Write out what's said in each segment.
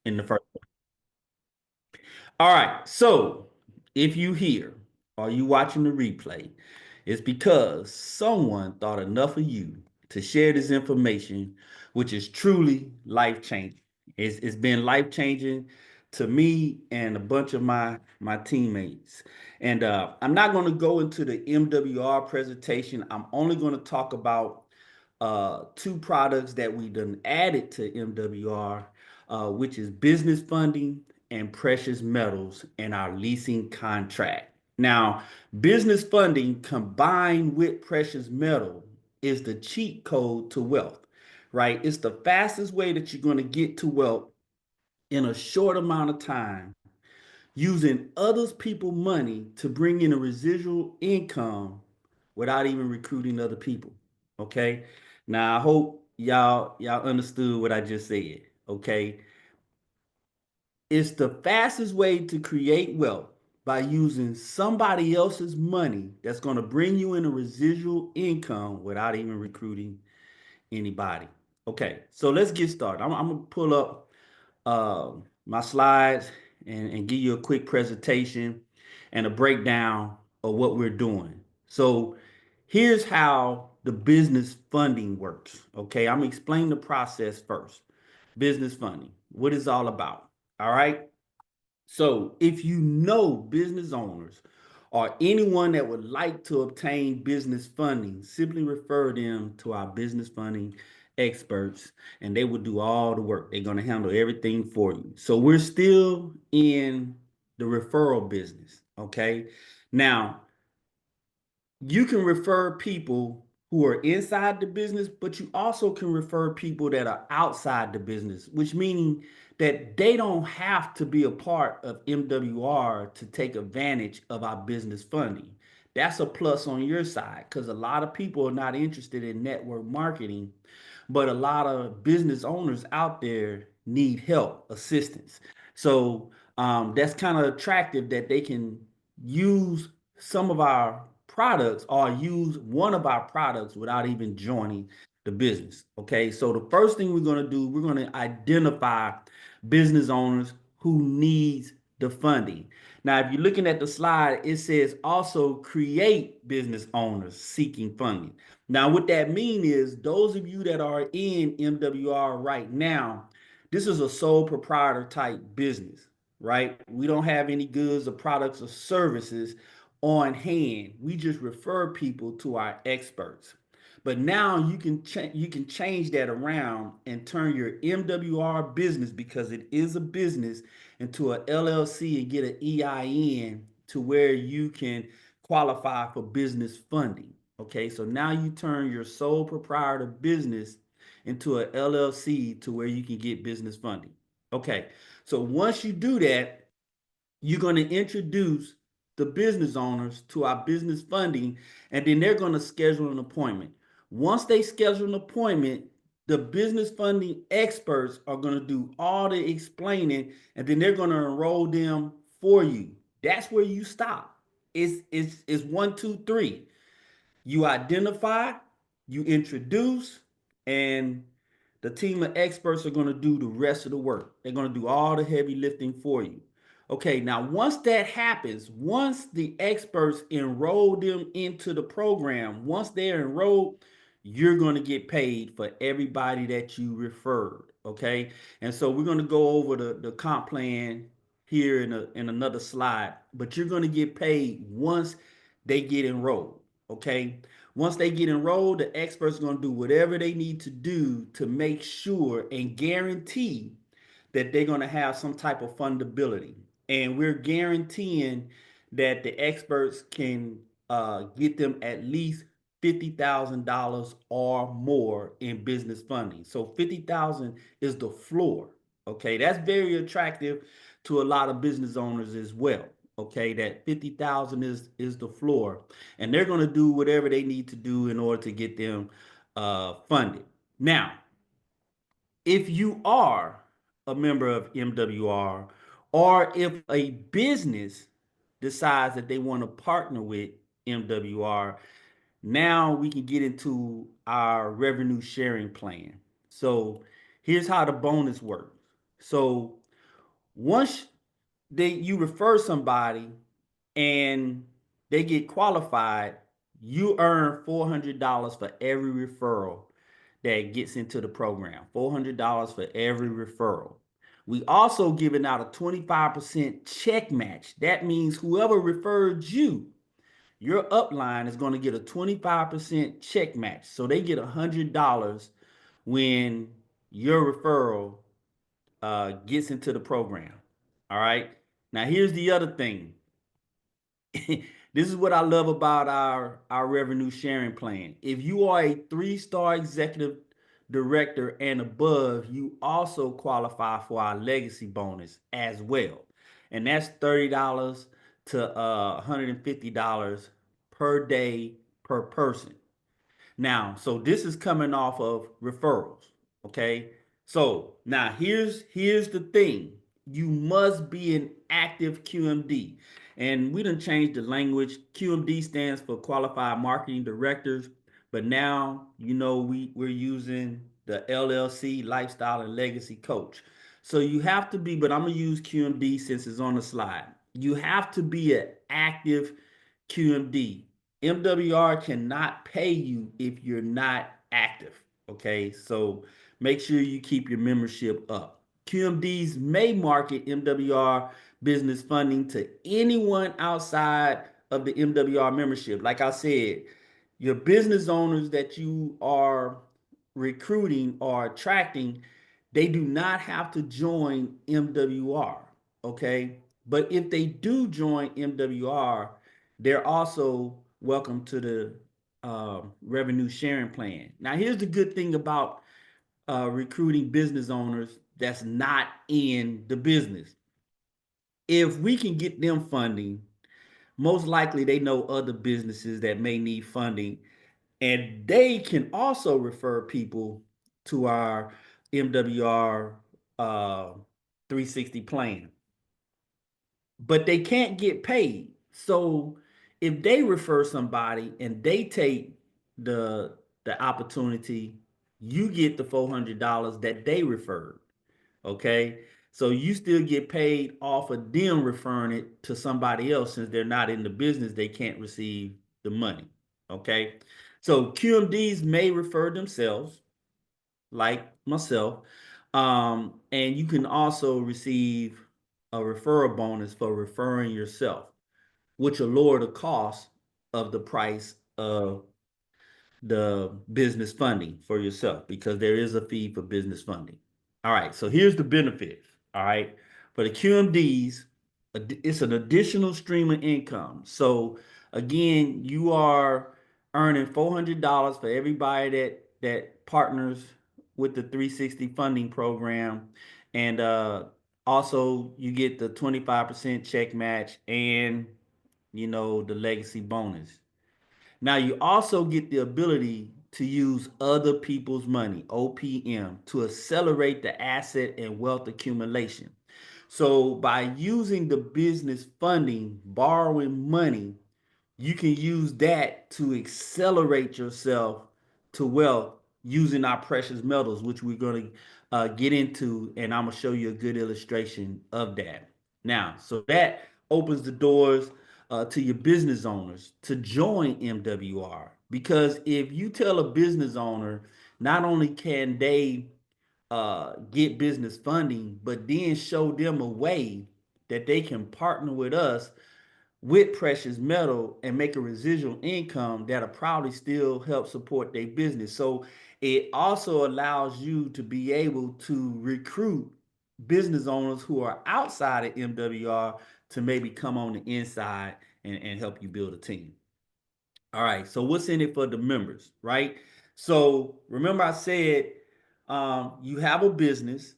in the first. All right. So if you hear or you watching the replay, it's because someone thought enough of you to share this information, which is truly life changing. It's been life changing to me and a bunch of my teammates. And I'm not going to go into the MWR presentation. I'm only going to talk about two products that we done added to MWR, which is business funding and precious metals in our leasing contract. Now, business funding combined with precious metal is the cheat code to wealth, right? It's the fastest way that you're going to get to wealth in a short amount of time using others people money to bring in a residual income without even recruiting other people. Okay. Now I hope y'all understood what I just said. Okay. It's the fastest way to create wealth by using somebody else's money that's going to bring you in a residual income without even recruiting anybody. Okay, so let's get started. I'm gonna pull up uh, my slides and give you a quick presentation and a breakdown of what we're doing. So here's how the business funding works. Okay, I'm gonna explain the process first. Business funding, what it's all about. All right. So if you know business owners or anyone that would like to obtain business funding, simply refer them to our business funding experts and they will do all the work. They're going to handle everything for you. So we're still in the referral business. Okay. Now, you can refer people who are inside the business, but you also can refer people that are outside the business, which meaning that they don't have to be a part of MWR to take advantage of our business funding. That's a plus on your side because a lot of people are not interested in network marketing, but a lot of business owners out there need help, assistance. So that's kind of attractive that they can use some of our products or use one of our products without even joining the business. Okay, so the first thing we're going to do, we're going to identify business owners who needs the funding. Now, if you're looking at the slide, it says also create business owners seeking funding. Now, what that means is those of you that are in MWR right now, this is a sole proprietor type business, right? We don't have any goods or products or services on hand. We just refer people to our experts. But now you can change that around and turn your MWR business, because it is a business, into a LLC and get an EIN to where you can qualify for business funding. Okay, so now you turn your sole proprietor business into a LLC to where you can get business funding. Okay, so once you do that, you're going to introduce the business owners to our business funding, and then they're going to schedule an appointment. Once they schedule an appointment, the business funding experts are going to do all the explaining, and then they're going to enroll them for you. That's where you stop. It's one, two, three. You identify, you introduce, and the team of experts are going to do the rest of the work. They're going to do all the heavy lifting for you. Okay, now once that happens, once the experts enroll them into the program, once they're enrolled, you're going to get paid for everybody that you referred. Okay, and so we're going to go over the comp plan here in another slide, but you're going to get paid once they get enrolled. Okay, once they get enrolled, the experts are going to do whatever they need to do to make sure and guarantee that they're going to have some type of fundability. And we're guaranteeing that the experts can get them at least $50,000 or more in business funding. So 50,000 is the floor. Okay, that's very attractive to a lot of business owners as well. Okay, that 50,000 is the floor, and they're going to do whatever they need to do in order to get them funded. Now, if you are a member of MWR, or if a business decides that they want to partner with MWR, now we can get into our revenue sharing plan. So here's how the bonus works. So Once you refer somebody and they get qualified, you earn $400 for every referral that gets into the program. $400 for every referral. We also giving out a 25% check match. That means whoever referred you, your upline is going to get a 25% check match. So they get $100 when your referral gets into the program. All right. Now here's the other thing. This is what I love about our revenue sharing plan. If you are a 3-star executive director and above, you also qualify for our legacy bonus as well. And that's $30 to $150 per day per person. Now, so this is coming off of referrals, okay? So now here's the thing. You must be an active QMD. And we done changed the language. QMD stands for Qualified Marketing Directors, but now we're using the LLC Lifestyle and Legacy Coach. So you have to be, but I'm gonna use QMD since it's on the slide. You have to be an active QMD. MWR cannot pay you if you're not active. Okay, so make sure you keep your membership up. QMDs may market MWR business funding to anyone outside of the MWR membership. Like I said, your business owners that you are recruiting or attracting, they do not have to join MWR. Okay, but if they do join MWR, they're also welcome to the revenue sharing plan. Now, here's the good thing about recruiting business owners that's not in the business. If we can get them funding, most likely they know other businesses that may need funding, and they can also refer people to our MWR 360 plan, but they can't get paid. So if they refer somebody and they take the opportunity, you get the $400 that they referred. Okay. So you still get paid off of them referring it to somebody else. Since they're not in the business, they can't receive the money. Okay. So QMDs may refer themselves, like myself. And you can also receive a referral bonus for referring yourself, which will lower the cost of the price of the business funding for yourself, because there is a fee for business funding. All right, so here's the benefits. All right, for the QMDs, it's an additional stream of income. So again, you are earning $400 for everybody that partners with the 360 funding program, and also you get the 25% check match and the legacy bonus. Now you also get the ability to use other people's money, OPM, to accelerate the asset and wealth accumulation. So by using the business funding, borrowing money, you can use that to accelerate yourself to wealth using our precious metals, which we're going to get into, and I'm going to show you a good illustration of that. Now, so that opens the doors to your business owners to join MWR, because if you tell a business owner, not only can they get business funding, but then show them a way that they can partner with us with precious metal and make a residual income that'll probably still help support their business. So it also allows you to be able to recruit business owners who are outside of MWR to maybe come on the inside and help you build a team. All right, so what's in it for the members, right? So remember I said you have a business,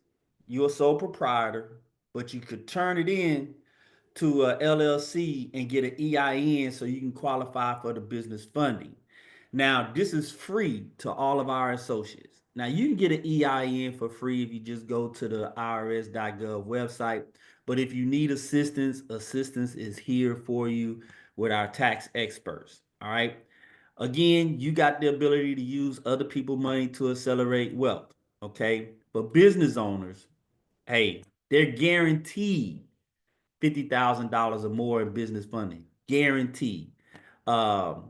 you're a sole proprietor, but you could turn it in to a LLC and get an EIN so you can qualify for the business funding. Now, this is free to all of our associates. Now, you can get an EIN for free if you just go to the irs.gov website. But if you need assistance, assistance is here for you with our tax experts. All right. Again, you got the ability to use other people's money to accelerate wealth. Okay. But business owners, hey, They're guaranteed $50,000 or more in business funding. Guaranteed. Um,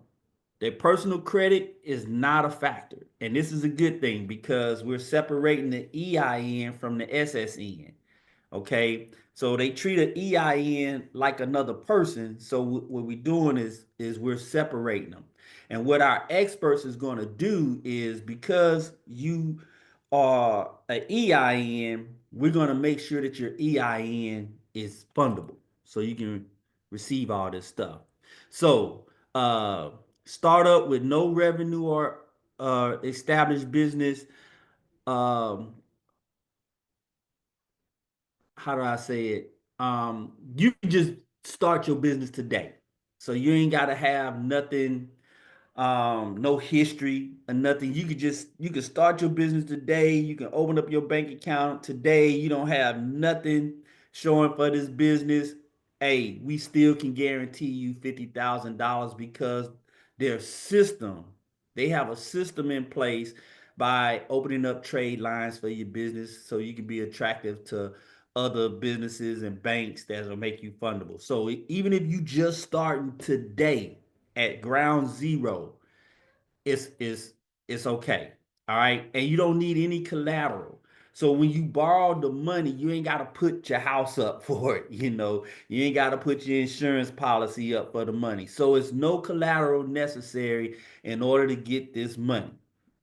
their personal credit is not a factor. And this is a good thing because we're separating the EIN from the SSN. Okay, so they treat an EIN like another person. So what we're doing is we're separating them. And what our experts is going to do is because you are an EIN, we're going to make sure that your EIN is fundable so you can receive all this stuff. So start up with no revenue or established business. Um, how do I say it? You can just start your business today. So you ain't gotta have nothing, no history or nothing. You can start your business today. You can open up your bank account today. You don't have nothing showing for this business. Hey, we still can guarantee you $50,000 because their system, they have a system in place by opening up trade lines for your business so you can be attractive to other businesses and banks that will make you fundable. So even if you just starting today at ground zero, it's it's okay. All right. And you don't need any collateral. So when you borrow the money, you ain't got to put your house up for it. You ain't got to put your insurance policy up for the money. So it's no collateral necessary in order to get this money.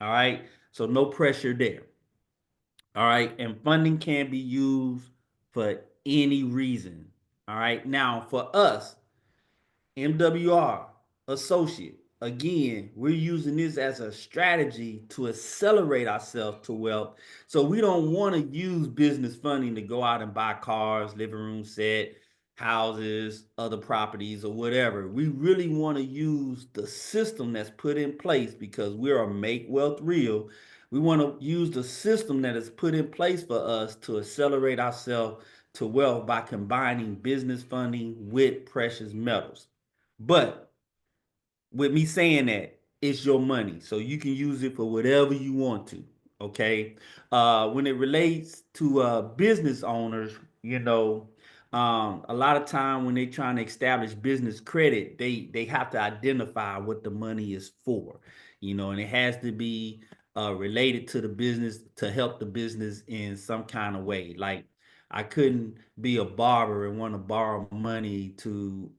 All right. So no pressure there. All right. And funding can be used for any reason. All right. Now, for us, MWR associate. Again, we're using this as a strategy to accelerate ourselves to wealth. So we don't want to use business funding to go out and buy cars, living room set, houses, other properties, or whatever. We really want to use the system that's put in place because we're a make wealth real. We want to use the system that is put in place for us to accelerate ourselves to wealth by combining business funding with precious metals. But with me saying that, it's your money, so you can use it for whatever you want to. Okay. When it relates to business owners, a lot of time when they're trying to establish business credit, they have to identify what the money is for, and it has to be related to the business to help the business in some kind of way. Like I couldn't be a barber and want to borrow money to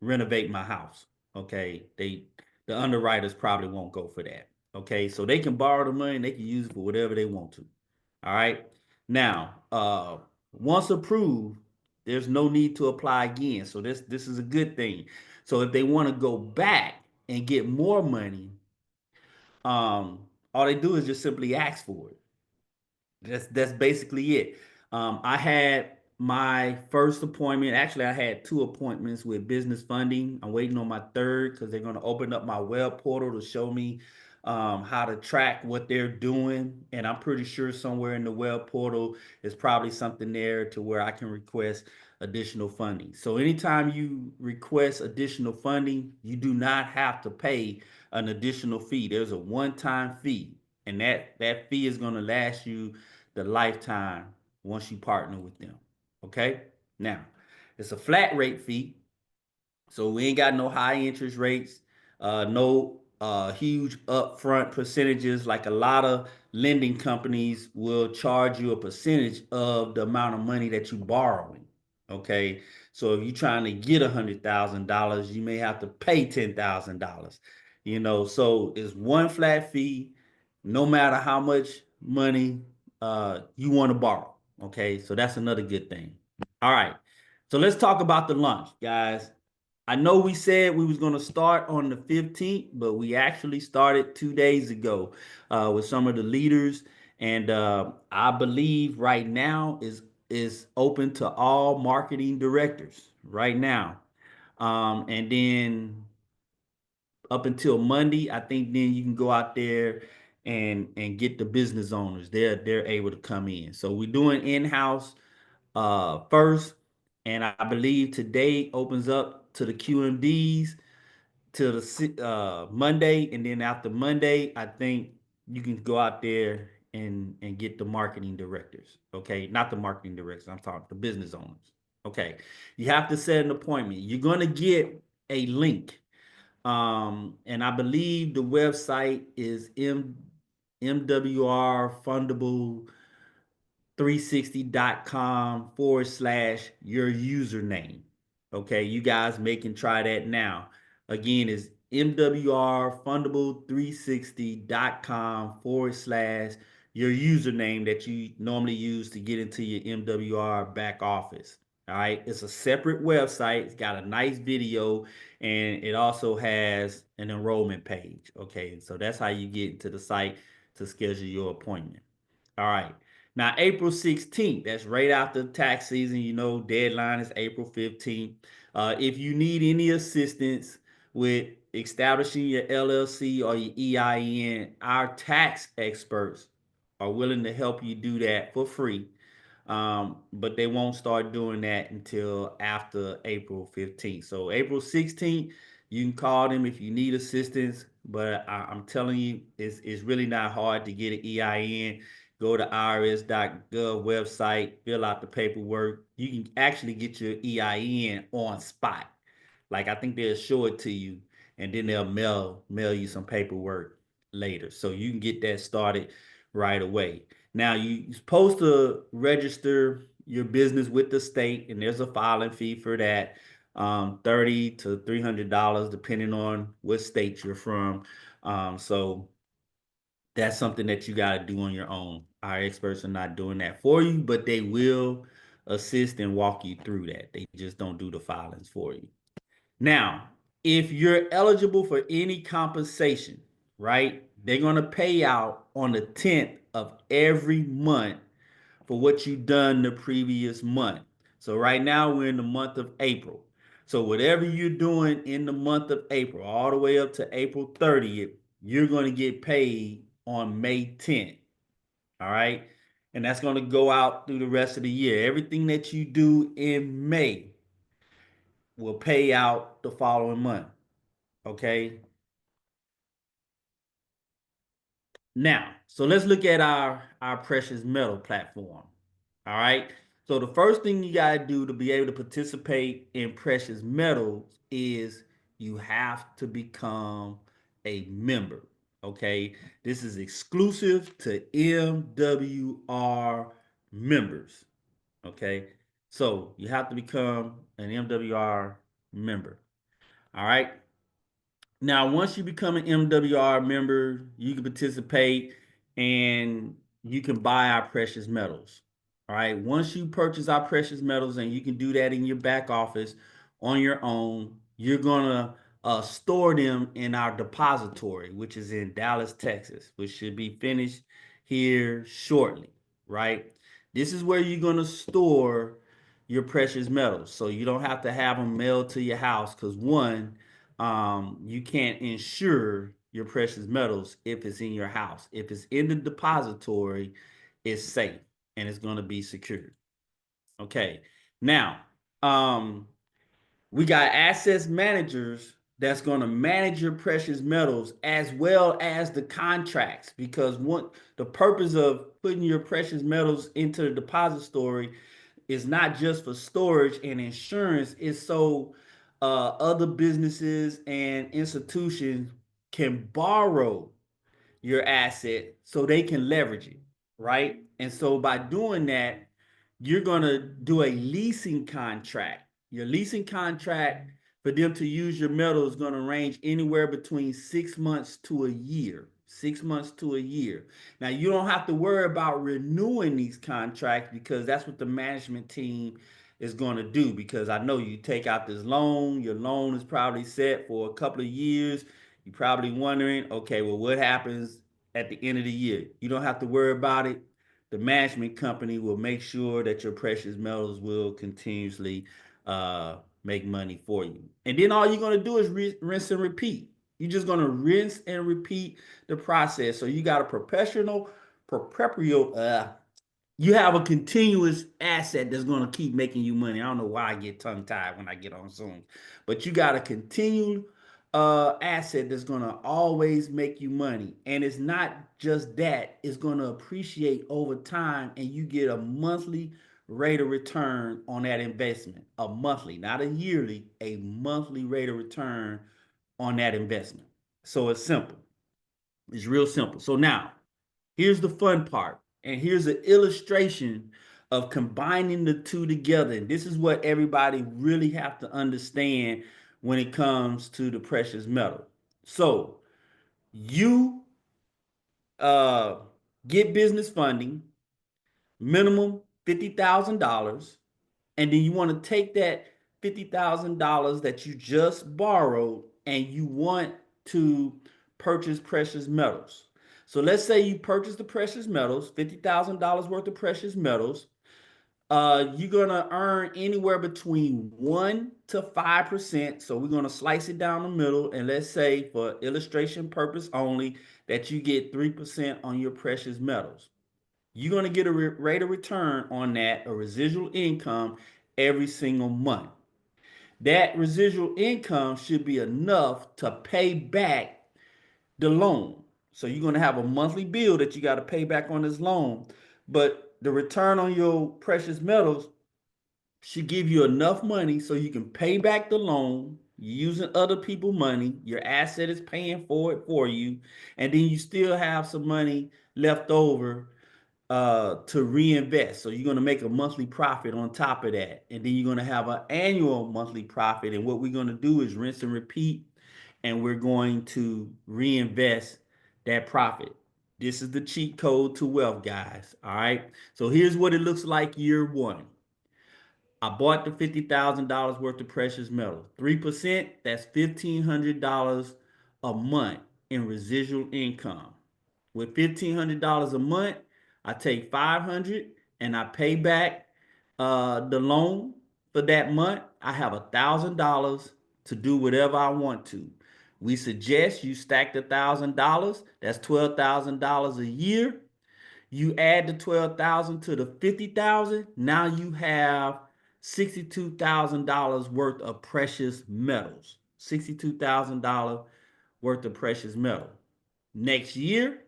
renovate my house. Okay, the underwriters probably won't go for that. Okay, so they can borrow the money and they can use it for whatever they want to. All right. Now, once approved, there's no need to apply again. So this is a good thing. So if they want to go back and get more money, all they do is just simply ask for it. That's basically it. I had my first appointment. Actually, I had two appointments with business funding. I'm waiting on my third because they're going to open up my web portal to show me how to track what they're doing. And I'm pretty sure somewhere in the web portal is probably something there to where I can request additional funding. So anytime you request additional funding, you do not have to pay an additional fee. There's a one-time fee, and that fee is going to last you the lifetime once you partner with them. Okay? Now, it's a flat rate fee, so we ain't got no high interest rates, no huge upfront percentages like a lot of lending companies will charge you a percentage of the amount of money that you borrowing. Okay, so if you're trying to get $100,000, you may have to pay $10,000. So it's one flat fee, no matter how much money you want to borrow. Okay, so that's another good thing. All right, so let's talk about the lunch, guys. I know we said we was going to start on the 15th, but we actually started 2 days ago with some of the leaders, and I believe right now is open to all marketing directors right now. And then up until Monday, I think then you can go out there and get the business owners. They're able to come in. So we're doing in-house first, and I believe today opens up to the QMDs till the Monday, and then after Monday, I think you can go out there and get the marketing directors. Okay, not the marketing directors. I'm talking the business owners. Okay, you have to set an appointment. You're gonna get a link, and I believe the website is MWR Fundable 360.com/your username. Okay, you guys may can try that now. Again, is MWR Fundable 360.com/ your username that you normally use to get into your MWR back office. All right, it's a separate website. It's got a nice video and it also has an enrollment page. Okay, so that's how you get into the site to schedule your appointment. All right. Now, April 16th, that's right after tax season. You know, deadline is April 15th. If you need any assistance with establishing your LLC or your EIN, our tax experts are willing to help you do that for free. But they won't start doing that until after April 15th. So April 16th, you can call them if you need assistance. But I'm telling you, it's really not hard to get an EIN. Go to irs.gov website, fill out the paperwork. You can actually get your EIN on spot. Like I think they'll show it to you, and then they'll mail you some paperwork later, so you can get that started right away. Now you're supposed to register your business with the state, and there's a filing fee for that, $30 to $300 depending on what state you're from. So that's something that you got to do on your own. Our experts are not doing that for you, but they will assist and walk you through that. They just don't do the filings for you. Now, if you're eligible for any compensation, right, they're going to pay out on the 10th of every month for what you've done the previous month. So right now we're in the month of April. So whatever you're doing in the month of April, all the way up to April 30th, you're going to get paid on May 10th. All right. And that's going to go out through the rest of the year. Everything that you do in May will pay out the following month. Okay. Now, so let's look at our precious metal platform. All right. So the first thing you got to do to be able to participate in precious metals is you have to become a member. Okay. This is exclusive to MWR members. Okay. So you have to become an MWR member. All right. Now, once you become an MWR member, you can participate and you can buy our precious metals. All right. Once you purchase our precious metals, and you can do that in your back office on your own, you're going to store them in our depository, which is in Dallas, Texas, which should be finished here shortly. Right. This is where you're going to store your precious metals. So you don't have to have them mailed to your house because, one, you can't insure your precious metals if it's in your house. If it's in the depository, it's safe and it's going to be secured. Okay. Now, we got assets managers that's going to manage your precious metals as well as the contracts, because the purpose of putting your precious metals into the depository is not just for storage and insurance. It's so other businesses and institutions can borrow your asset so they can leverage it, right? And so by doing that, you're going to do a leasing contract. Your leasing contract for them to use your metal is going to range anywhere between 6 months to a year. 6 months to a year. Now, you don't have to worry about renewing these contracts because that's what the management team is going to do. Because I know you take out this loan, your loan is probably set for a couple of years. You're probably wondering, okay, well, what happens at the end of the year? You don't have to worry about it. The management company will make sure that your precious metals will continuously make money for you. And then all you're going to do is rinse and repeat. You're just going to rinse and repeat the process. So you got a you have a continuous asset that's going to keep making you money. I don't know why I get tongue tied when I get on Zoom, but you got to continue asset that's going to always make you money. And it's not just that, it's going to appreciate over time and you get a monthly rate of return on that investment. A monthly, not a yearly, a monthly rate of return on that investment. So it's simple. It's real simple. So now, here's the fun part. And here's an illustration of combining the two together. And this is what everybody really have to understand when it comes to the precious metal. So you uh, get business funding, minimum $50,000, and then you want to take that $50,000 that you just borrowed and you want to purchase precious metals. So let's say you purchase the precious metals, $50,000 worth of precious metals. You're gonna earn anywhere between 1 to 5%. So we're gonna slice it down the middle, and let's say for illustration purpose only that you get 3% on your precious metals. You're going to get a rate of return on that, a residual income every single month. That residual income should be enough to pay back the loan. So you're going to have a monthly bill that you got to pay back on this loan. But the return on your precious metals should give you enough money so you can pay back the loan. You're using other people's money. Your asset is paying for it for you. And then you still have some money left over to reinvest. So you're going to make a monthly profit on top of that. And then you're going to have an annual monthly profit. And what we're going to do is rinse and repeat. And we're going to reinvest that profit. This is the cheat code to wealth, guys. All right. So here's what it looks like year one. I bought the $50,000 worth of precious metal. 3%, that's $1,500 a month in residual income. With $1,500 a month, I take 500 and I pay back the loan for that month. I have $1,000 to do whatever I want to. We suggest you stack the $1,000. That's $12,000 a year. You add the 12,000 to the 50,000. Now you have $62,000 worth of precious metals. $62,000 worth of precious metal. Next year,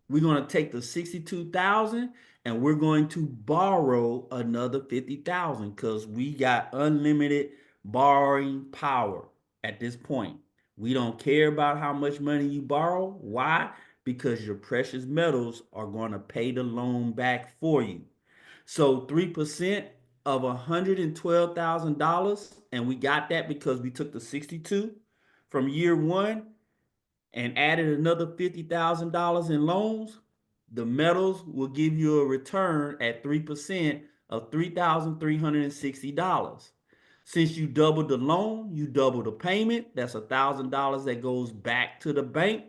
we're going to take the 62,000 and we're going to borrow another 50,000 because we got unlimited borrowing power at this point. We don't care about how much money you borrow. Why? Because your precious metals are going to pay the loan back for you. So 3% of $112,000, and we got that because we took the 62 from year one and added another $50,000 in loans, the metals will give you a return at 3% of $3,360. Since you doubled the loan, you double the payment. That's $1,000 that goes back to the bank.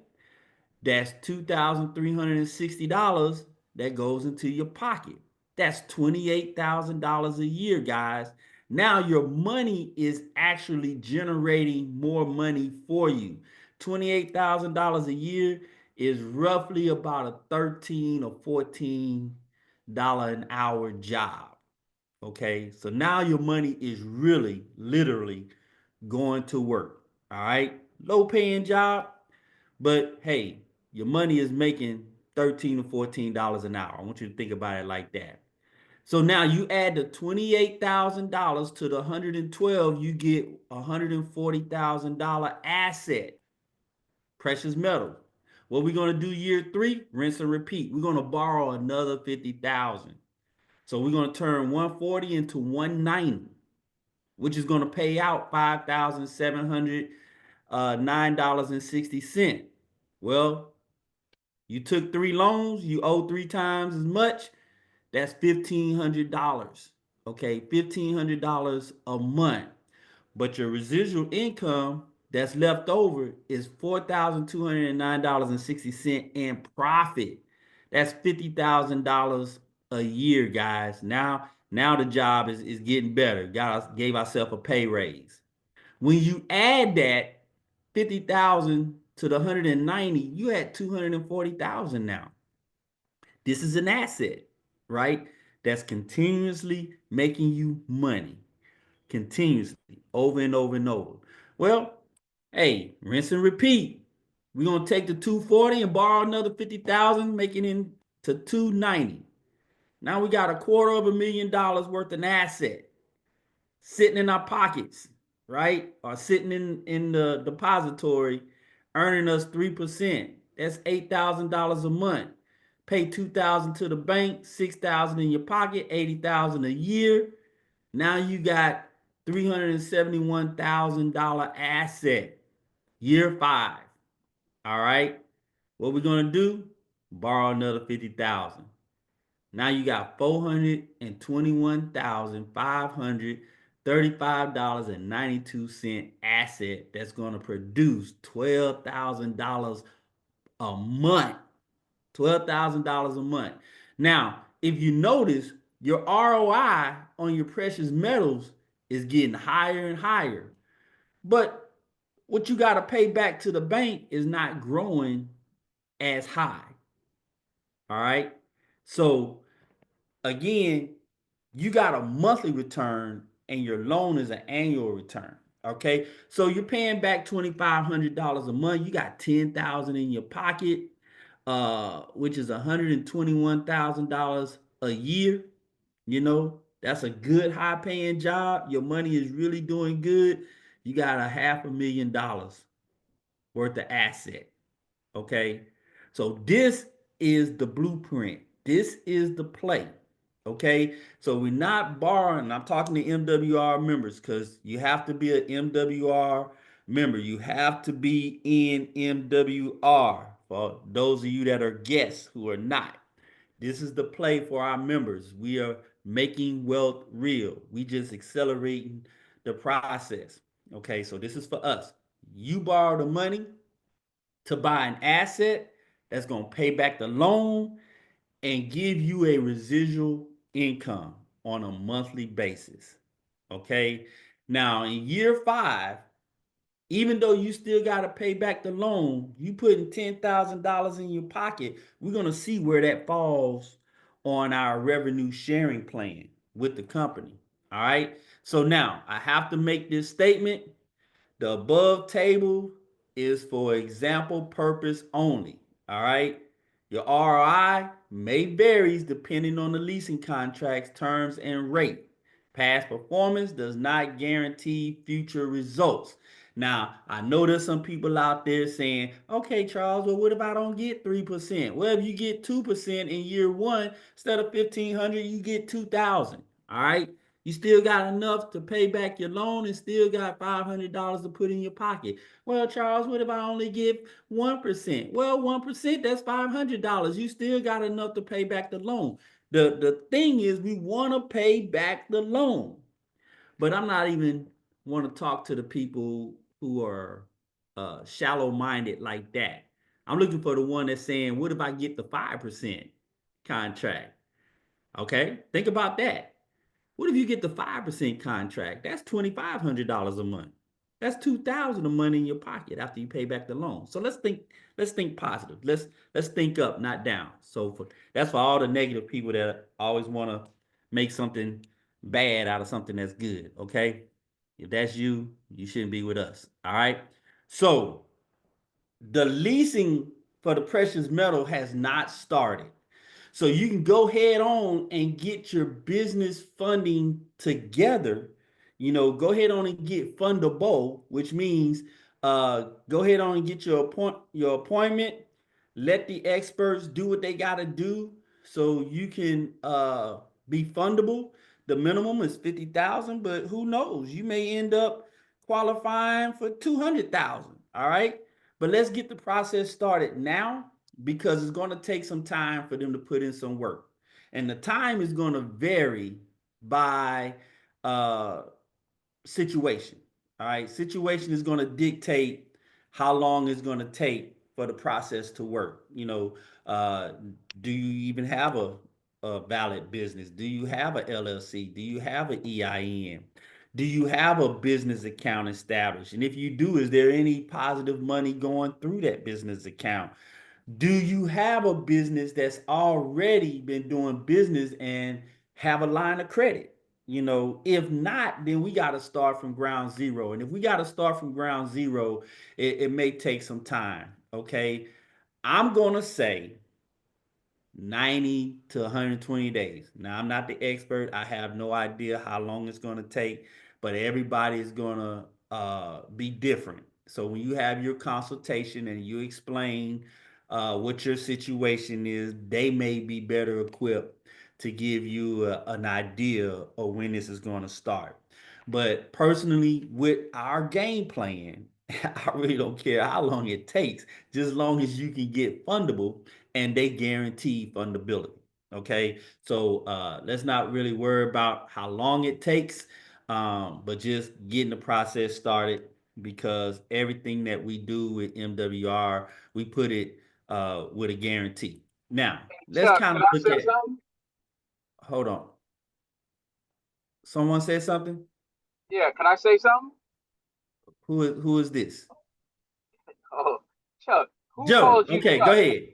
That's $2,360 that goes into your pocket. That's $28,000 a year, guys. Now your money is actually generating more money for you. $28,000 a year is roughly about a 13 or $14 an hour job. Okay, so now your money is really, literally going to work. All right, low paying job, but hey, your money is making 13 or $14 an hour. I want you to think about it like that. So now you add the $28,000 to the 112, you get $140,000 asset, precious metal. What we're going to do year three, rinse and repeat. We're going to borrow another 50,000. So we're going to turn 140 into 190, which is going to pay out $5,709.60. Well, you took three loans, you owe three times as much. That's $1,500. Okay, $1,500 a month. But your residual income that's left over is $4,209.60 in profit. That's $50,000 a year, guys. Now the job is getting better. Gave ourselves a pay raise. When you add that 50,000 to the 190, you had 240,000 now. This is an asset, right? That's continuously making you money, continuously, over and over and over. Well, Hey, rinse and repeat. We're gonna take the 240 and borrow another 50,000, making it to 290. Now we got $250,000 worth of asset sitting in our pockets, right? Or sitting in the depository, earning us 3%. That's $8,000 a month. Pay 2,000 to the bank, 6,000 in your pocket, 80,000 a year. Now you got $371,000 asset. Year 5. All right. What we're gonna do? Borrow another 50,000. Now you got $421,535.92 asset that's going to produce $12,000 a month. $12,000 a month. Now, if you notice, your ROI on your precious metals is getting higher and higher. But what you got to pay back to the bank is not growing as high. All right. So again, you got a monthly return and your loan is an annual return. Okay, so you're paying back $2,500 a month. You got 10,000 in your pocket, which is $121,000 a year. You know, that's a good high paying job. Your money is really doing good. You got a $500,000 worth of asset. Okay. So this is the blueprint. This is the play. Okay. So we're not borrowing. I'm talking to MWR members because you have to be an MWR member. You have to be in MWR. For those of you that are guests who are not, this is the play for our members. We are making wealth real. We just accelerating the process. Okay. So this is for us. You borrow the money to buy an asset that's going to pay back the loan and give you a residual income on a monthly basis. Okay. Now, in year 5, even though you still got to pay back the loan, you putting $10,000 in your pocket, we're going to see where that falls on our revenue sharing plan with the company. All right. So now I have to make this statement. The above table is for example purpose only. All right. Your ROI may varies depending on the leasing contract's terms and rate. Past performance does not guarantee future results. Now, I know there's some people out there saying, okay, Charles, well, what if I don't get 3%? Well, if you get 2% in year 1, instead of 1,500, you get 2,000. All right. You still got enough to pay back your loan and still got $500 to put in your pocket. Well, Charles, what if I only give 1%? Well, 1%, that's $500. You still got enough to pay back the loan. The thing is, we want to pay back the loan. But I'm not even want to talk to the people who are shallow minded like that. I'm looking for the one that's saying, what if I get the 5% contract? Okay, think about that. What if you get the 5% contract? That's $2,500 a month. That's 2,000 a month in your pocket after you pay back the loan. So let's think positive. Let's think up, not down. So that's for all the negative people that always want to make something bad out of something that's good. Okay, if that's you, you shouldn't be with us. All right. So the leasing for the precious metal has not started. So you can go head on and get your business funding together. You know, go ahead on and get fundable, which means go ahead on and get your appointment. Let the experts do what they got to do so you can be fundable. The minimum is 50,000, but who knows? You may end up qualifying for 200,000. All right. But let's get the process started now because it's going to take some time for them to put in some work. And the time is going to vary by uh, situation. All right. Situation is going to dictate how long it's going to take for the process to work. You know, do you even have a valid business? Do you have a LLC? Do you have an EIN? Do you have a business account established? And if you do, is there any positive money going through that business account? Do you have a business that's already been doing business and have a line of credit? If not, then we got to start from ground zero. And if we got to start from ground zero, it may take some time. Okay. I'm going to say 90 to 120 days. Now, I'm not the expert. I have no idea how long it's going to take, but everybody is going to be different. So when you have your consultation and you explain what your situation is, they may be better equipped to give you an idea of when this is going to start. But personally, with our game plan, I really don't care how long it takes, just as long as you can get fundable and they guarantee fundability. Okay, so let's not really worry about how long it takes, but just getting the process started because everything that we do with MWR, we put it with a guarantee. Now, Hey, let's Chuck, kind can of I look say at, something? hold on. Someone said something? Yeah, can I say something? Who is this? Oh, Chuck, who Joe. calls you Okay, go Chuck? ahead.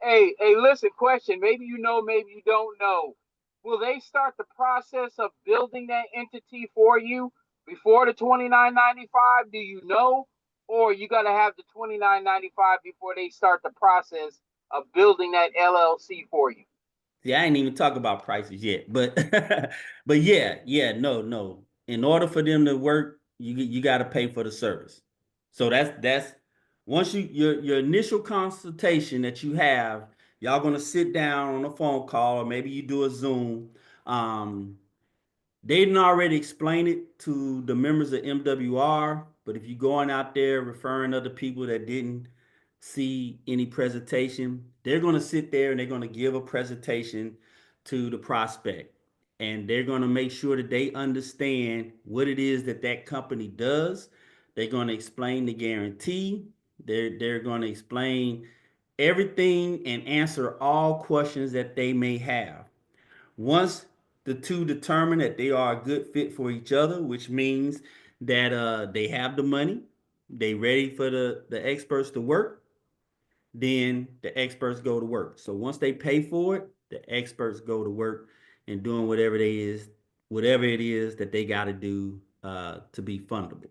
Hey, listen, question. Maybe you know, maybe you don't know. Will they start the process of building that entity for you before the 29.95? Do you know? Or you gotta have the 29.95 before they start the process of building that LLC for you? See, I ain't even talk about prices yet, but but yeah, no, no. In order for them to work, you got to pay for the service. So that's once your initial consultation that you have, y'all gonna sit down on a phone call or maybe you do a Zoom. Um, they didn't already explain it to the members of MWR, but if you're going out there referring other people that didn't see any presentation, they're going to sit there and they're going to give a presentation to the prospect. And they're going to make sure that they understand what it is that that company does. They're going to explain the guarantee. They're going to explain everything and answer all questions that they may have. Once the two determine that they are a good fit for each other, which means that they have the money, they ready for the experts to work, then the experts go to work. So once they pay for it, the experts go to work and doing whatever it is that they got to do to be fundable.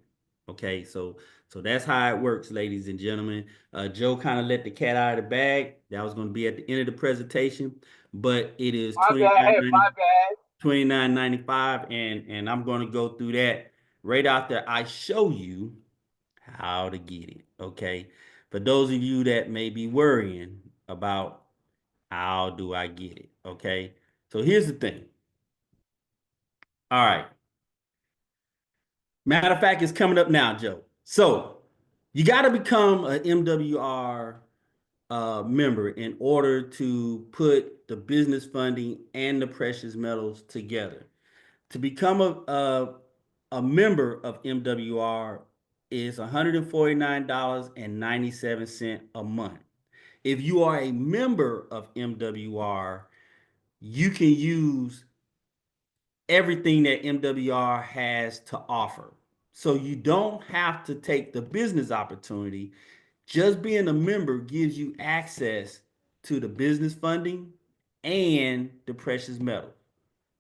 Okay, so that's how it works, ladies and gentlemen. Joe kind of let the cat out of the bag. That was going to be at the end of the presentation, but it is My bad, my bad. 29.95, and I'm going to go through that right after I show you how to get it. Okay. For those of you that may be worrying about how do I get it. Okay. So here's the thing. All right. Matter of fact, it's coming up now, Joe. So you got to become an MWR member in order to put the business funding and the precious metals together. To become a member of MWR is $149.97 a month. If you are a member of MWR, you can use everything that MWR has to offer. So you don't have to take the business opportunity. Just being a member gives you access to the business funding and the precious metal.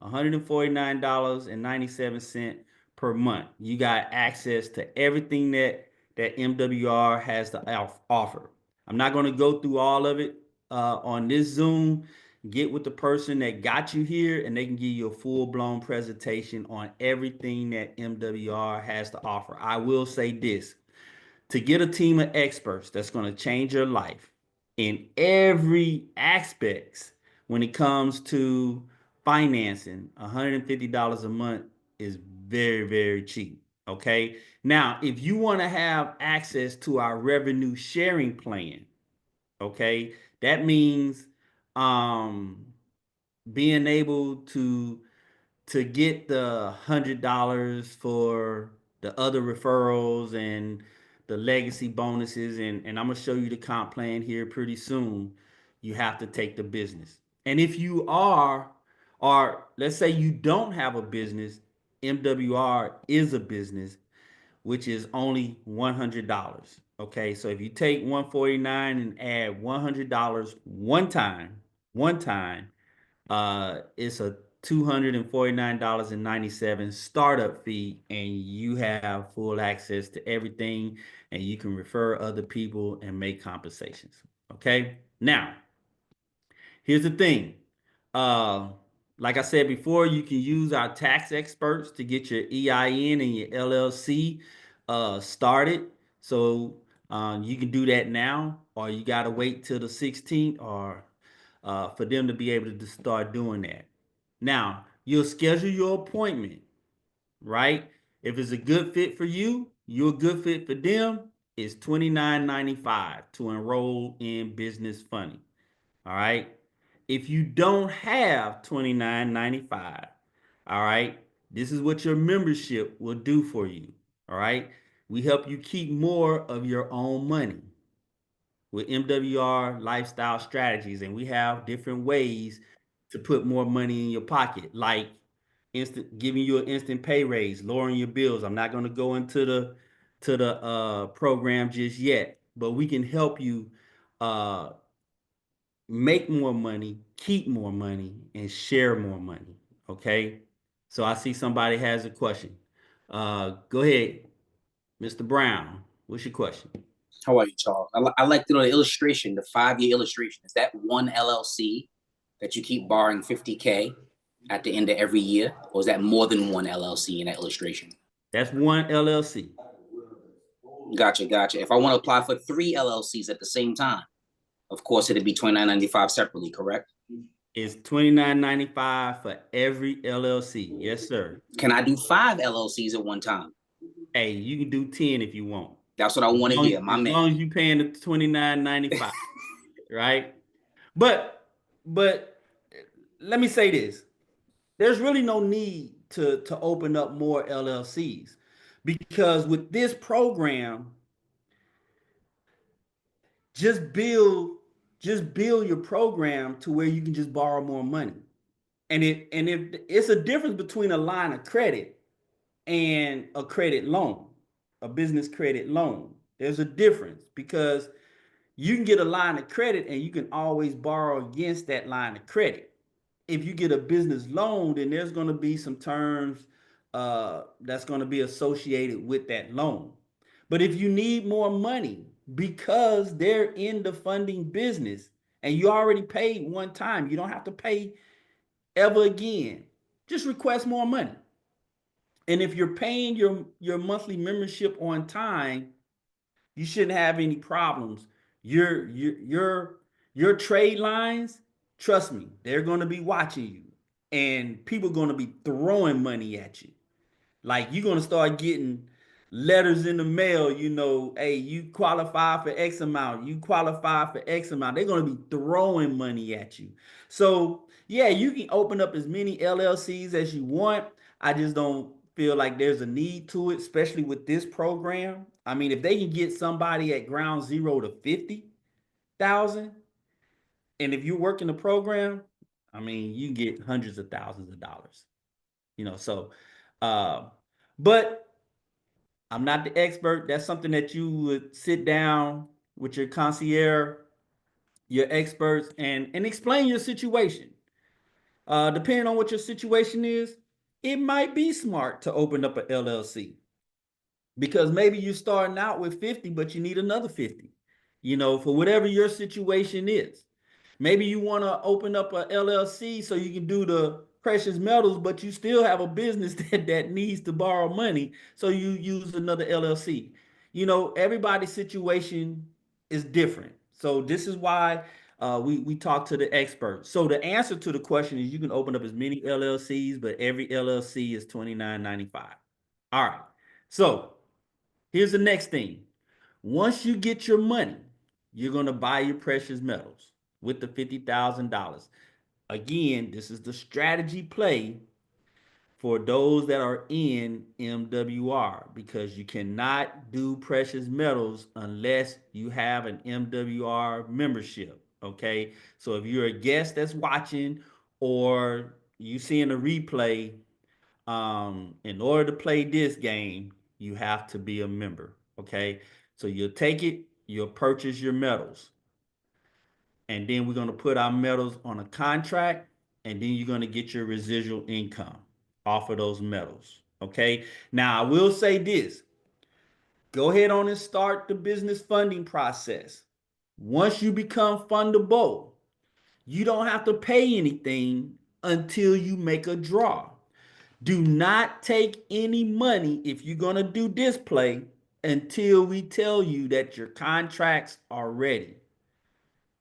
$149.97 per month. You got access to everything that MWR has to offer. I'm not going to go through all of it on this Zoom. Get with the person that got you here, and they can give you a full-blown presentation on everything that MWR has to offer. I will say this: to get a team of experts that's going to change your life in every aspects when it comes to financing, $150 a month is very, very cheap. Okay. Now, if you want to have access to our revenue sharing plan, okay, that means um being able to get the $100 for the other referrals and the legacy bonuses, and I'm gonna show you the comp plan here pretty soon. You have to take the business. And if you are, or let's say you don't have a business, MWR is a business, which is only $100. Okay, so if you take 149 and add $100 one time, it's a $249.97 startup fee, and you have full access to everything, and you can refer other people and make compensations. Okay. Now, here's the thing. Uh, like I said before, you can use our tax experts to get your EIN and your LLC started. So you can do that now, or you got to wait till the 16th, or for them to be able to start doing that. Now, you'll schedule your appointment, right? If it's a good fit for you, you're a good fit for them. It's $29.95 to enroll in Business Funny. All right. If you don't have $29.95, all right, this is what your membership will do for you. All right. We help you keep more of your own money with MWR lifestyle strategies, and we have different ways to put more money in your pocket, like instant giving you an instant pay raise, lowering your bills. I'm not going to go into the program just yet, but we can help you uh make more money, keep more money, and share more money. Okay. So I see somebody has a question. Go ahead, Mr. Brown. What's your question? How are you, Charles? I like to know the illustration, the 5-year illustration. Is that one LLC that you keep borrowing 50K at the end of every year? Or is that more than one LLC in that illustration? That's one LLC. Gotcha, gotcha. If I want to apply for 3 LLCs at the same time, of course, it'd be $29.95 separately, correct? It's $29.95 for every LLC. Yes, sir. Can I do 5 LLCs at one time? Hey, you can do 10 if you want. That's what I want to hear, my As man. long as you paying the $29.95, right? But let me say this. There's really no need to open up more LLCs, because with this program, just build just build your program to where you can just borrow more money. And if it's a difference between a line of credit and a credit loan, a business credit loan. There's a difference, because you can get a line of credit and you can always borrow against that line of credit. If you get a business loan, then there's going to be some terms that's going to be associated with that loan. But if you need more money because they're in the funding business and you already paid one time, you don't have to pay ever again. Just request more money. And if you're paying your monthly membership on time, you shouldn't have any problems. Your trade lines, trust me, they're going to be watching you, and people are going to be throwing money at you. Like, you're gonna start getting letters in the mail, hey, you qualify for X amount, you qualify for X amount. They're gonna be throwing money at you. So yeah, you can open up as many LLCs as you want. I just don't feel like there's a need to it, especially with this program. I mean, if they can get somebody at ground zero to 50,000, and if you work in the program, I mean, you can get hundreds of thousands of dollars. So uh, but I'm not the expert. That's something that you would sit down with your concierge, your experts, and explain your situation. Depending on what your situation is, it might be smart to open up a LLC, because maybe you're starting out with 50, but you need another 50, for whatever your situation is. Maybe you want to open up a LLC so you can do the precious metals, but you still have a business that needs to borrow money. So you use another LLC. Everybody's situation is different. So this is why we talk to the experts. So the answer to the question is, you can open up as many LLCs, but every LLC is $29.95. All right. So here's the next thing. Once you get your money, you're going to buy your precious metals with the $50,000. Again, this is the strategy play for those that are in MWR, because you cannot do precious metals unless you have an MWR membership. Okay. So if you're a guest that's watching, or you seeing a replay, in order to play this game, you have to be a member. Okay. So you'll take it, you'll purchase your metals, and then we're going to put our metals on a contract. and then you're going to get your residual income off of those metals. Okay. Now, I will say this, go ahead on and start the business funding process. Once you become fundable, you don't have to pay anything until you make a draw. Do not take any money if you're going to do display until we tell you that your contracts are ready.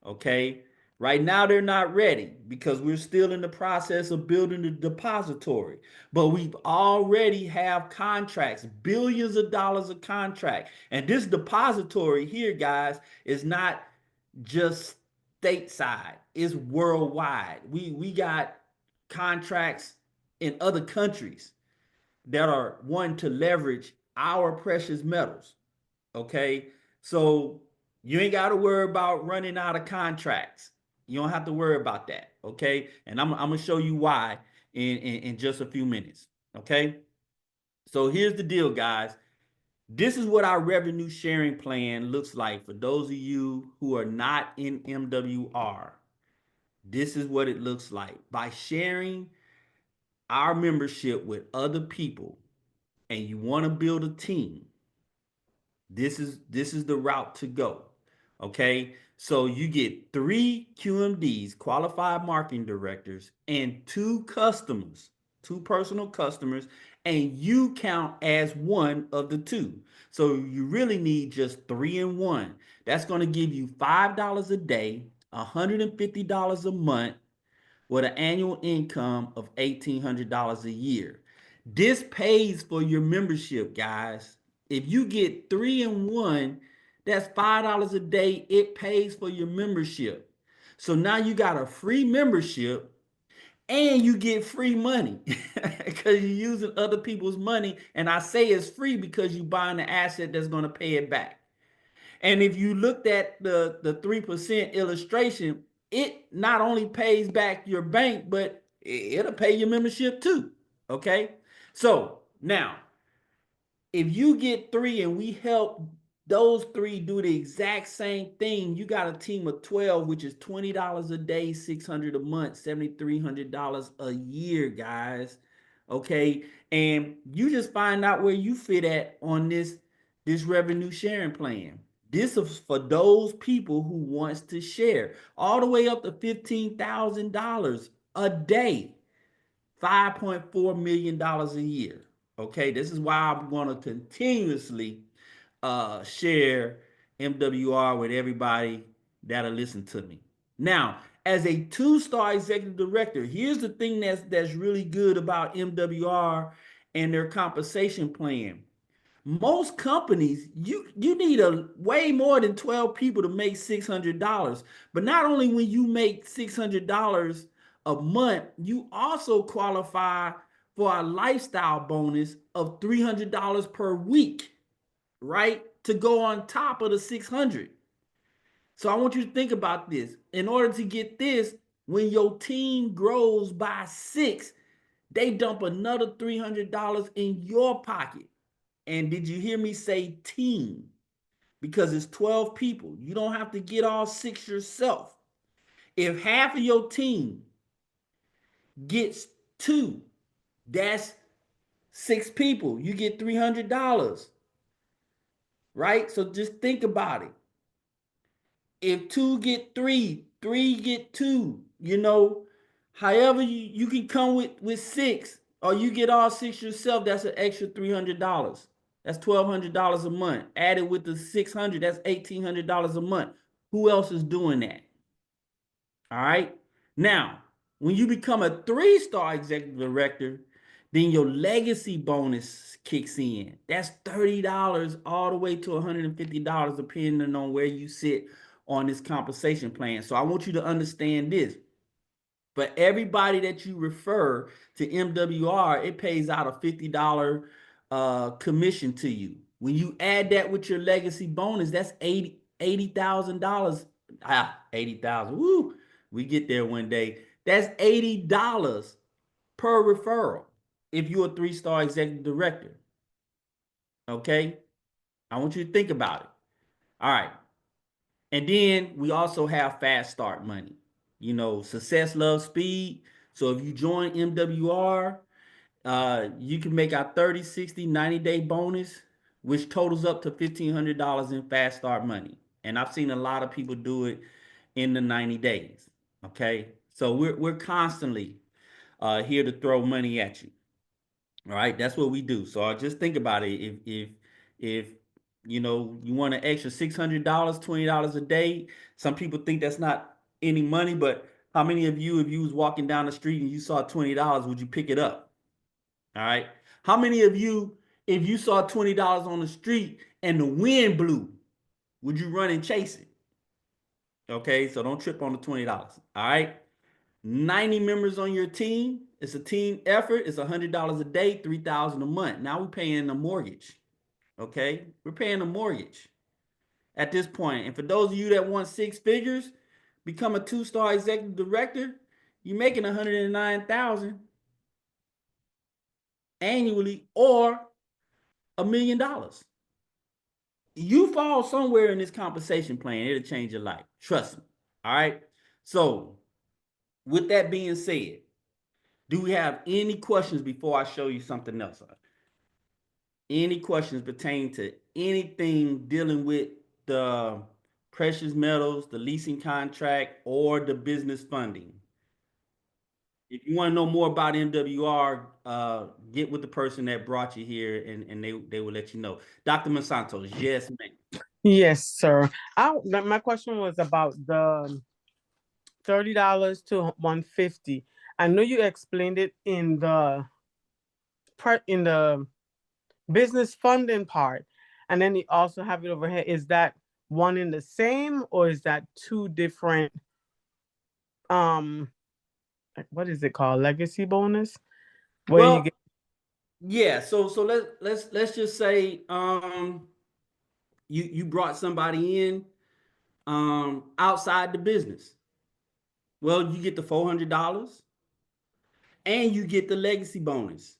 Okay. Right now, they're not ready because we're still in the process of building the depository. But we already have contracts, billions of dollars of contract. And this depository here, guys, is not just stateside, it's worldwide. We got contracts in other countries that are wanting to leverage our precious metals. Okay. So you ain't got to worry about running out of contracts. You don't have to worry about that. Okay. And I'm going to show you why in just a few minutes. Okay. So here's the deal, guys. This is what our revenue sharing plan looks like for those of you who are not in MWR. This is what it looks like. By sharing our membership with other people and you want to build a team, this is the route to go. Okay. So you get 3 QMDs, qualified marketing directors, and 2 customers, 2 personal customers, and you count as one of the two. So you really need just 3 and 1. That's going to give you $5 a day, $150 a month, with an annual income of $1,800 a year. This pays for your membership, guys. If you get 3 and 1, that's $5 a day. It pays for your membership. So now you got a free membership and you get free money because you're using other people's money. And I say it's free because you're buying the asset that's going to pay it back. And if you looked at the 3% illustration, it not only pays back your bank, but it'll pay your membership too. Okay. So now, if you get 3 and we help those 3 do the exact same thing, you got a team of 12, which is $20 a day, $600 a month, $7,300 a year, guys. Okay. And you just find out where you fit at on this revenue sharing plan. This is for those people who wants to share all the way up to $15,000 a day. $5.4 million a year. Okay, this is why I'm going to continuously share MWR with everybody that'll listen to me. Now, as a 2-star executive director, here's the thing that's really good about MWR and their compensation plan. Most companies, you need a way more than 12 people to make $600. But not only when you make $600 a month, you also qualify for a lifestyle bonus of $300 per week, right? To go on top of the 600. So I want you to think about this. In order to get this, when your team grows by 6, they dump another $300 in your pocket. And did you hear me say team? Because it's 12 people. You don't have to get all 6 yourself. If half of your team gets 2, that's 6 people. You get $300, right? So just think about it. If 2 get 3, 3 get 2, however you can come with 6, or you get all 6 yourself, that's an extra $300. That's $1,200 a month. Added with the 600, that's $1,800 a month. Who else is doing that? All right. Now, when you become a 3-star executive director, then your legacy bonus kicks in. That's $30 all the way to $150, depending on where you sit on this compensation plan. So I want you to understand this. For everybody that you refer to MWR, it pays out a $50 commission to you. When you add that with your legacy bonus, that's $80,000. 80,000. Woo! We get there one day. That's $80 per referral if you're a 3-star executive director. Okay? I want you to think about it. All right. And then we also have fast start money. Success loves speed. So if you join MWR, you can make our 30, 60, 90-day bonus, which totals up to $1,500 in fast start money. And I've seen a lot of people do it in the 90 days. Okay. So we're constantly here to throw money at you. All right. That's what we do. So just think about it. If you know you want an extra $600, $20 a day, some people think that's not any money, but how many of you, if you was walking down the street and you saw $20, would you pick it up? All right. How many of you, if you saw $20 on the street and the wind blew, would you run and chase it? Okay, so don't trip on the $20. All right. 90 members on your team. It's a team effort. It's $100 a day, $3,000 a month. Now we're paying a mortgage. Okay, we're paying a mortgage at this point. And for those of you that want six figures, become a two-star executive director. You're making 109,000 annually, or $1 million. You fall somewhere in this compensation plan, it'll change your life. Trust me. All right. So, with that being said, do we have any questions before I show you something else? Any questions pertaining to anything dealing with the precious metals, the leasing contract, or the business funding? If you want to know more about MWR, get with the person that brought you here, and they will let you know. Dr. Monsantos, yes, ma'am. Yes, sir. My question was about the $30 to 150. I know you explained it in the business funding part, and then you also have it over here. Is that one in the same, or is that two different? What is it called? Legacy bonus, where you Well, get. yeah. So let's just say you brought somebody in outside the business. Well, you get the $400 and you get the legacy bonus.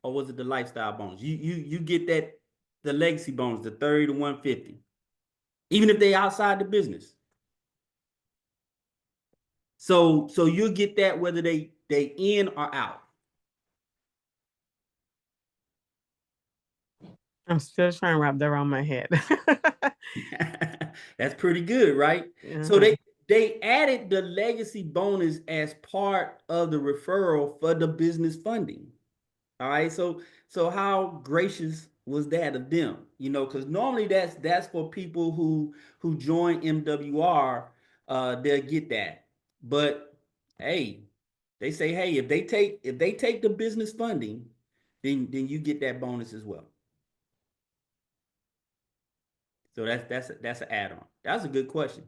Or was it the lifestyle bonus? You get that, the legacy bonus, the 30 to 150. Even if they outside the business. So you'll get that whether they in or out. I'm still trying to wrap that around my head. That's pretty good, right? So Uh-huh. they added the legacy bonus as part of the referral for the business funding. All right. So how gracious was that of them? You know, because normally that's for people who join MWR, they'll get that. But hey, they say, hey, if they take the business funding, then you get that bonus as well. So that's an add-on. That's a good question.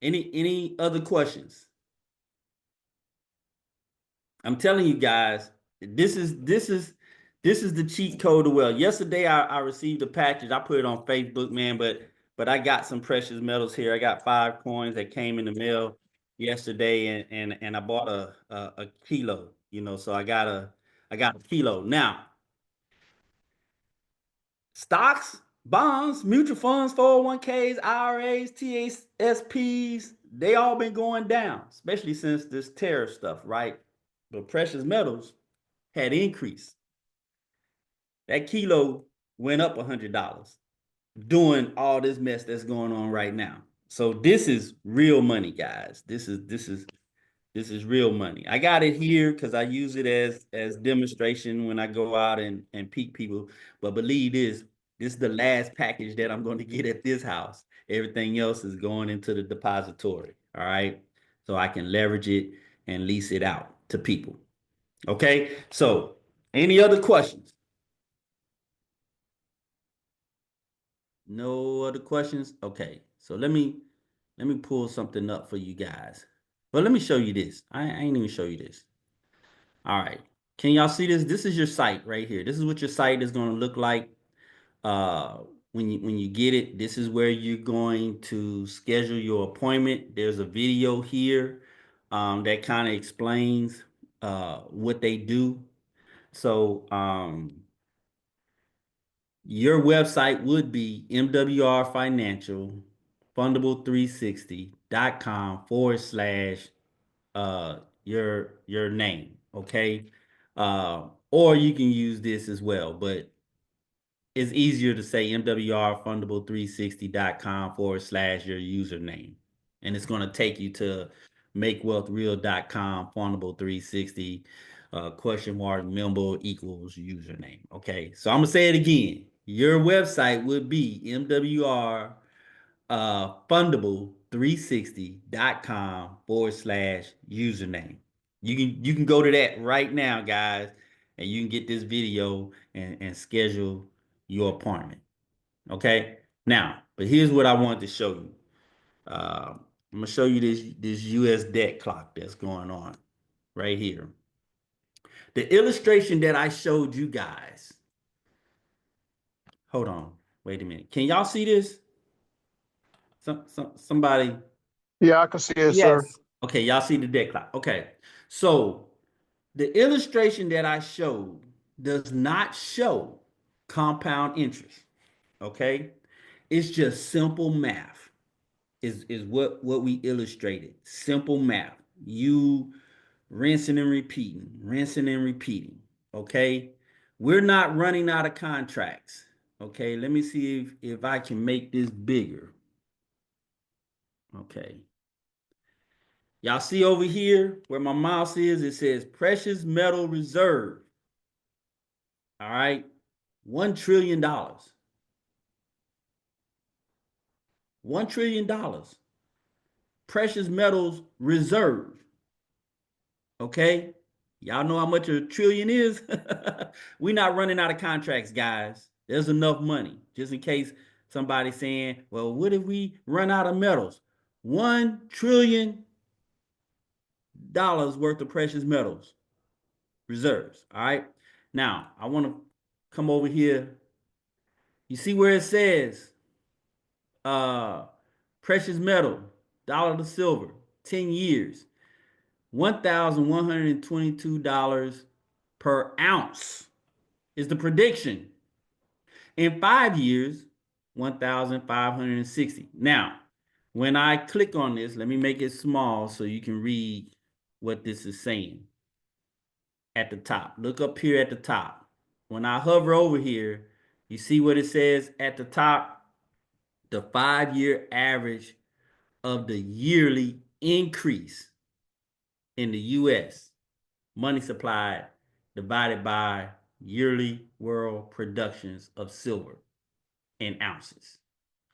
Any other questions? I'm telling you guys, this is the cheat code of well. Yesterday I received a package. I put it on Facebook, man, but I got some precious metals here. I got 5 coins that came in the mail yesterday, and I bought a kilo, you know, so I got a kilo. Now, stocks, bonds, mutual funds, 401ks, IRAs, TASPs, they all been going down, especially since this tariff stuff, right? But precious metals had increased. That kilo went up $100 doing all this mess that's going on right now. So this is real money, guys. This is real money. I got it here because I use it as demonstration when I go out and peek people. But believe this is the last package that I'm going to get at this house. Everything else is going into the depository. All right. So I can leverage it and lease it out to people. Okay. So any other questions? No other questions? Okay. So let me pull something up for you guys. Well, let me show you this. I ain't even show you this. All right. Can y'all see this? This is your site right here. This is what your site is going to look like uh when you get it. This is where you're going to schedule your appointment. There's a video here that kind of explains what they do. So your website would be MWR Financial Fundable 360 360.com/, your name. Okay. Or you can use this as well, but it's easier to say MWR Fundable 360.com/ your username. And it's going to take you to makewealthreal.com Fundable 360 !member equals username. Okay. So I'm going to say it again. Your website would be MWR fundable360.com / username. You can go to that right now, guys, and you can get this video and schedule your appointment. Okay. Now, but here's what I wanted to show you. I'm gonna show you this US debt clock that's going on right here. The illustration that I showed you guys. Hold on, wait a minute. Can y'all see this? Somebody. Yeah, I can see it, sir. Yes. Okay, y'all see the debt clock. Okay, so the illustration that I showed does not show compound interest. Okay, it's just simple math. Is what we illustrated. Simple math. You rinsing and repeating, rinsing and repeating. Okay, we're not running out of contracts. Okay, let me see if I can make this bigger. Okay. Y'all see over here where my mouse is, it says precious metal reserve. All right. $1 trillion. $1 trillion. Precious metals reserve. Okay. Y'all know how much a trillion is? We're not running out of contracts, guys. There's enough money. Just in case somebody's saying, well, what if we run out of metals? $1 trillion worth of precious metals reserves. All right. Now, I want to come over here. You see where it says precious metal, dollar to silver, 10 years, $1,122 per ounce is the prediction. In 5 years, 1,560. Now, when I click on this, let me make it small so you can read what this is saying. At the top, look up here at the top. When I hover over here, you see what it says at the top? The 5-year average of the yearly increase in the US money supply divided by yearly world productions of silver in ounces.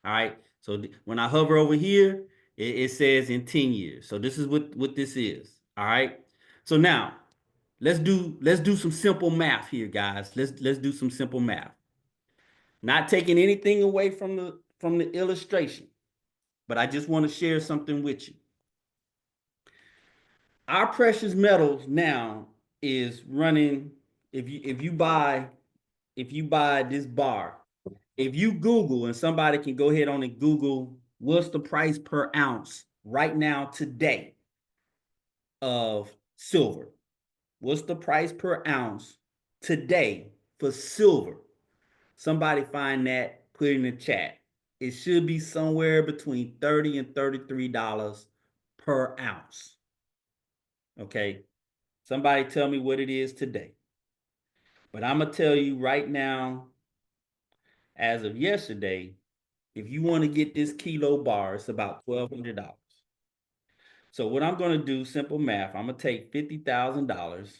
All right. So when I hover over here, it says in 10 years. So this is what this is. All right. So now let's do some simple math here, guys. Let's do some simple math. Not taking anything away from the illustration, but I just want to share something with you. Our precious metals now is running. If you buy this bar, if you Google, and somebody can go ahead on and Google what's the price per ounce right now today of silver. What's the price per ounce today for silver? Somebody find that, put it in the chat. It should be somewhere between $30 and $33 per ounce. Okay. Somebody tell me what it is today. But I'm going to tell you right now, as of yesterday, if you want to get this kilo bar, it's about $1,200. So what I'm going to do, simple math, I'm going to take $50,000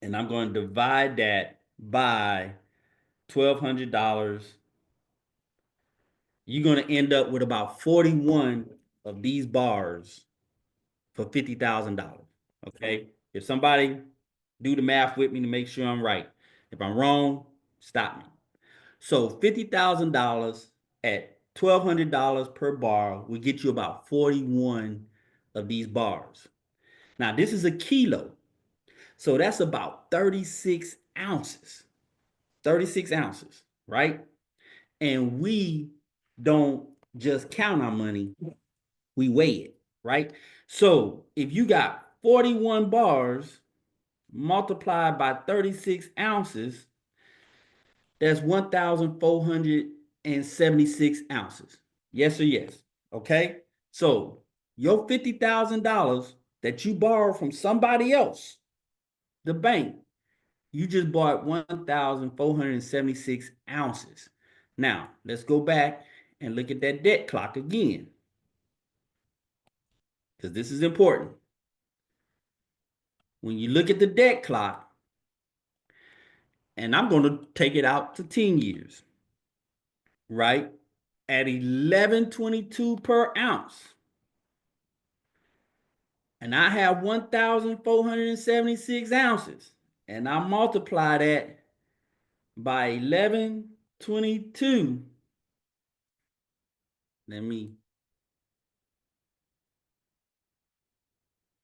and I'm going to divide that by $1,200. You're going to end up with about 41 of these bars for $50,000. Okay. If somebody do the math with me to make sure I'm right. If I'm wrong, stop me. So $50,000 at $1,200 per bar will get you about 41 of these bars. Now, this is a kilo. So that's about 36 ounces. 36 ounces, right? And we don't just count our money, we weigh it, right? So if you got 41 bars multiplied by 36 ounces, that's 1,476 ounces. Yes or yes? Okay. So your $50,000 that you borrow from somebody else, the bank, you just bought 1,476 ounces. Now, let's go back and look at that debt clock again, because this is important. When you look at the debt clock, and I'm going to take it out to 10 years, right? At 11.22 per ounce. And I have 1,476 ounces. And I multiply that by 11.22.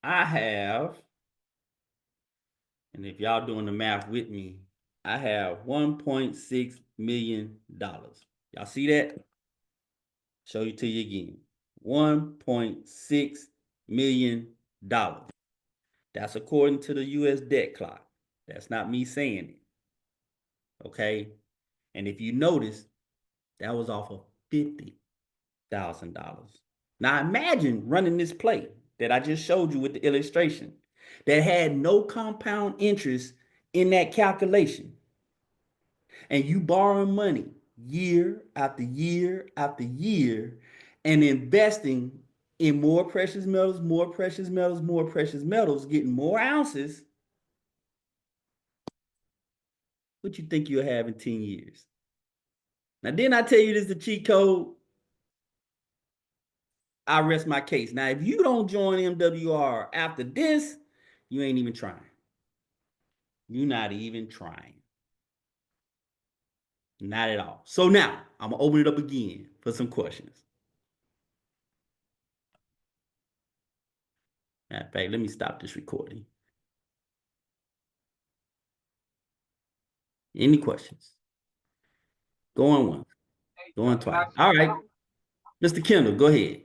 I have, and if y'all doing the math with me, I have $1.6 million. Y'all see that? Show you to you again. $1.6 million. That's according to the US debt clock. That's not me saying it. Okay. And if you notice, that was off of $50,000. Now imagine running this play that I just showed you with the illustration that had no compound interest in that calculation. And you borrowing money year after year after year and investing in more precious metals, more precious metals, more precious metals, getting more ounces. What you think you'll have in 10 years? Now, didn't I tell you this is the cheat code? I rest my case. Now, if you don't join MWR after this, you ain't even trying. You're not even trying. Not at all. So now, I'm going to open it up again for some questions. Matter of fact, let me stop this recording. Any questions? Going once, going twice. All right. Mr. Kendall, go ahead.